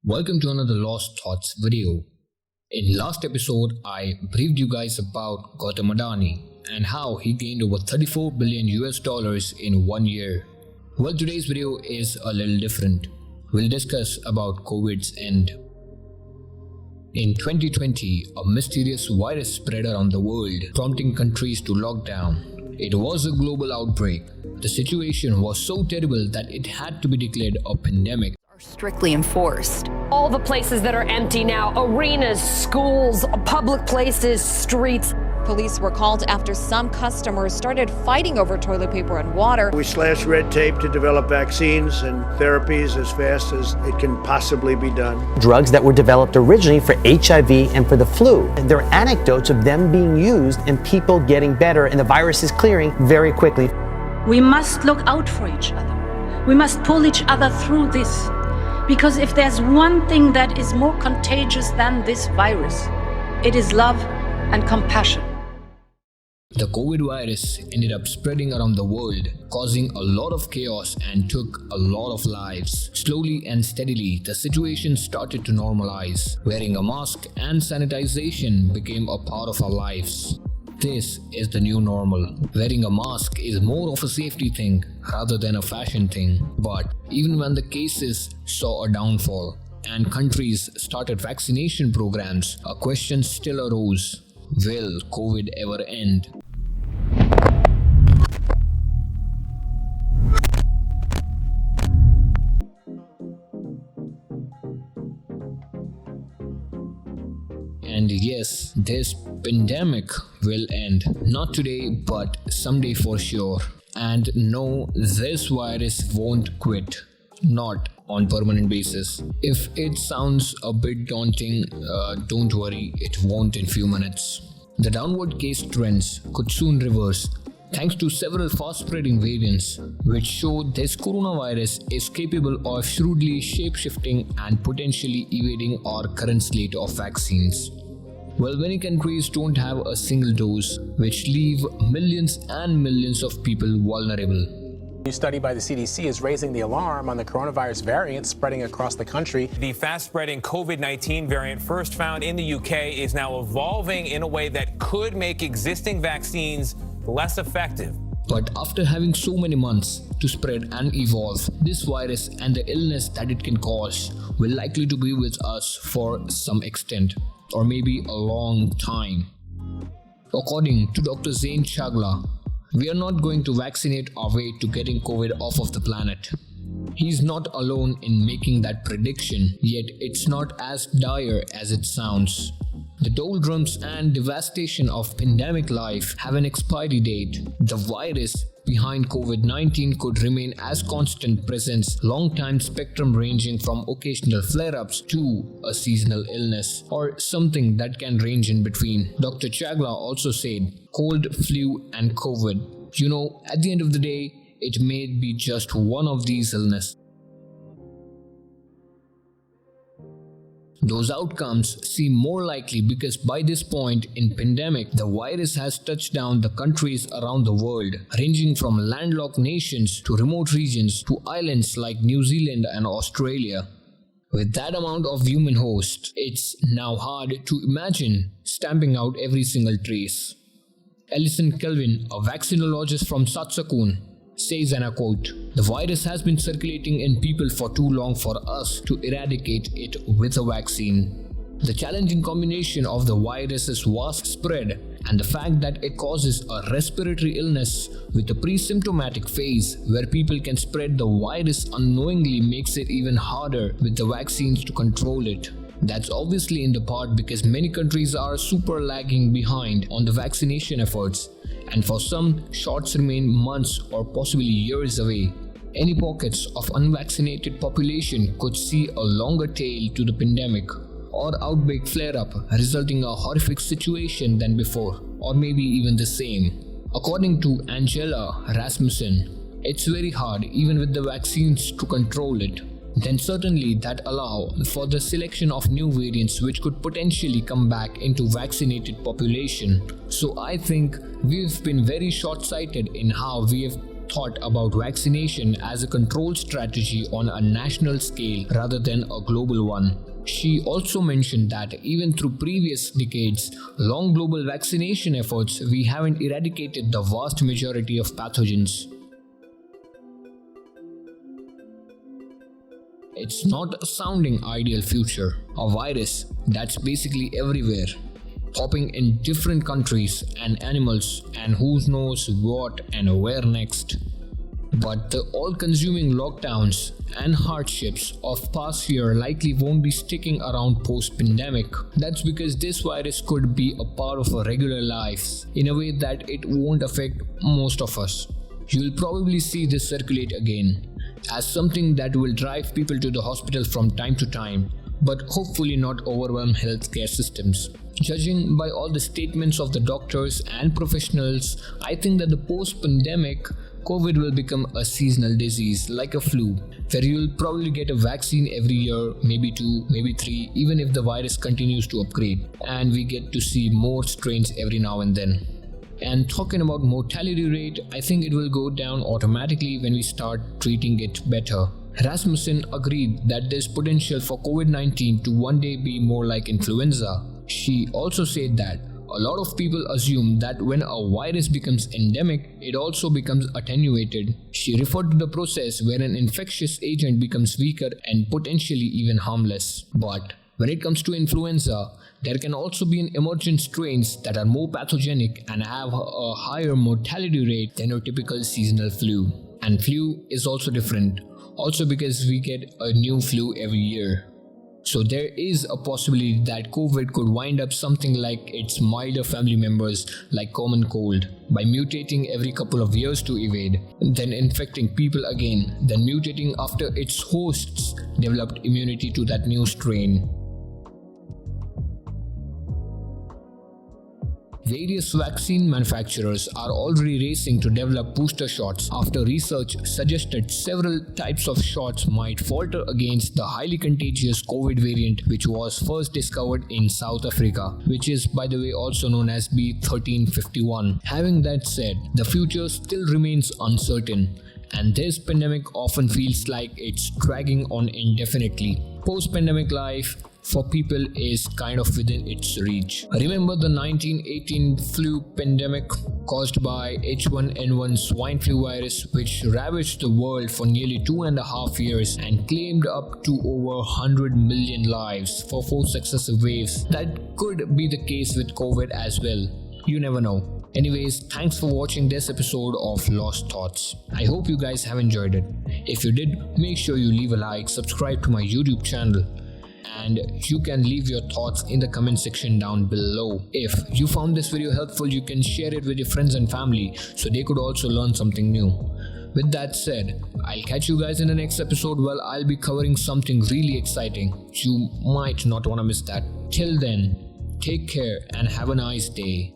Welcome to another Lost Thoughts video. In last episode, I briefed you guys about Gautam Adani and how he gained over $34 billion in 1 year. Well, today's video is a little different. We'll discuss about COVID's end. In 2020, a mysterious virus spread around the world, prompting countries to lock down. It was a global outbreak. The situation was so terrible that it had to be declared a pandemic. Are strictly enforced. All the places that are empty now, arenas, schools, public places, streets. Police were called after some customers started fighting over toilet paper and water. We slashed red tape to develop vaccines and therapies as fast as it can possibly be done. Drugs that were developed originally for HIV and for the flu. There are anecdotes of them being used and people getting better and the virus is clearing very quickly. We must look out for each other. We must pull each other through this. Because if there's one thing that is more contagious than this virus, it is love and compassion. The COVID virus ended up spreading around the world, causing a lot of chaos and took a lot of lives. Slowly and steadily, the situation started to normalize. Wearing a mask and sanitization became a part of our lives. This is the new normal. Wearing a mask is more of a safety thing rather than a fashion thing. But even when the cases saw a downfall and countries started vaccination programs, a question still arose. Will COVID ever end? And yes, this pandemic will end. Not today, but someday for sure. And no, this virus won't quit. Not on permanent basis. If it sounds a bit daunting, don't worry, it won't in few minutes. The downward case trends could soon reverse thanks to several fast-spreading variants which show this coronavirus is capable of shrewdly shape-shifting and potentially evading our current slate of vaccines. Well, many countries don't have a single dose, which leave millions and millions of people vulnerable. A new study by the CDC is raising the alarm on the coronavirus variant spreading across the country. The fast-spreading COVID-19 variant first found in the UK is now evolving in a way that could make existing vaccines less effective. But after having so many months to spread and evolve, this virus and the illness that it can cause will likely to be with us for some extent, or maybe a long time. According to Dr. Zain Chagla, we are not going to vaccinate our way to getting COVID off of the planet. He's not alone in making that prediction, yet it's not as dire as it sounds. The doldrums and devastation of pandemic life have an expiry date. The virus behind COVID-19 could remain as constant presence, long-time spectrum ranging from occasional flare-ups to a seasonal illness or something that can range in between. Dr. Chagla also said, cold, flu and COVID. You know, at the end of the day, it may be just one of these illnesses. Those outcomes seem more likely because by this point in pandemic, the virus has touched down the countries around the world, ranging from landlocked nations to remote regions to islands like New Zealand and Australia. With that amount of human host, it's now hard to imagine stamping out every single trace. Alison Kelvin, a vaccinologist from Satsakun, says, and I quote, "The virus has been circulating in people for too long for us to eradicate it with a vaccine. The challenging combination of the virus's vast spread and the fact that it causes a respiratory illness with a pre-symptomatic phase where people can spread the virus unknowingly makes it even harder with the vaccines to control it. That's obviously in the part because many countries are super lagging behind on the vaccination efforts, and for some, shots remain months or possibly years away. Any pockets of unvaccinated population could see a longer tail to the pandemic or outbreak flare-up, resulting in a horrific situation than before, or maybe even the same. According to Angela Rasmussen, it's very hard even with the vaccines to control it. Then certainly that allow for the selection of new variants which could potentially come back into vaccinated population. So I think we've been very short-sighted in how we have thought about vaccination as a control strategy on a national scale rather than a global one. She also mentioned that even through previous decades, long global vaccination efforts, we haven't eradicated the vast majority of pathogens. It's not a sounding ideal future. A virus that's basically everywhere, popping in different countries and animals, and who knows what and where next. But the all-consuming lockdowns and hardships of past year likely won't be sticking around post-pandemic. That's because this virus could be a part of our regular lives in a way that it won't affect most of us. You'll probably see this circulate again as something that will drive people to the hospital from time to time, but hopefully not overwhelm healthcare systems. Judging by all the statements of the doctors and professionals, I think that the post-pandemic COVID will become a seasonal disease like a flu, where you'll probably get a vaccine every year, maybe 2, maybe 3, even if the virus continues to upgrade, and we get to see more strains every now and then. And talking about mortality rate, I think it will go down automatically when we start treating it better. Rasmussen agreed that there's potential for COVID-19 to one day be more like influenza. She also said that a lot of people assume that when a virus becomes endemic, it also becomes attenuated. She referred to the process where an infectious agent becomes weaker and potentially even harmless. But when it comes to influenza, there can also be an emergent strains that are more pathogenic and have a higher mortality rate than your typical seasonal flu. And flu is also different, also because we get a new flu every year. So there is a possibility that COVID could wind up something like its milder family members like common cold, by mutating every couple of years to evade, then infecting people again, then mutating after its hosts developed immunity to that new strain. Various vaccine manufacturers are already racing to develop booster shots after research suggested several types of shots might falter against the highly contagious COVID variant which was first discovered in South Africa, which is by the way also known as B1351. Having that said, the future still remains uncertain, and this pandemic often feels like it's dragging on indefinitely. Post-pandemic life for people is kind of within its reach. Remember the 1918 flu pandemic caused by H1N1 swine flu virus, which ravaged the world for nearly 2.5 years and claimed up to over 100 million lives for 4 successive waves. That could be the case with COVID as well. You never know. Anyways, thanks for watching this episode of Lost Thoughts. I hope you guys have enjoyed it. If you did, make sure you leave a like, subscribe to my YouTube channel, and you can leave your thoughts in the comment section down below. If you found this video helpful, you can share it with your friends and family so they could also learn something new. With that said, I'll catch you guys in the next episode where I'll be covering something really exciting. You might not want to miss that. Till then, take care and have a nice day.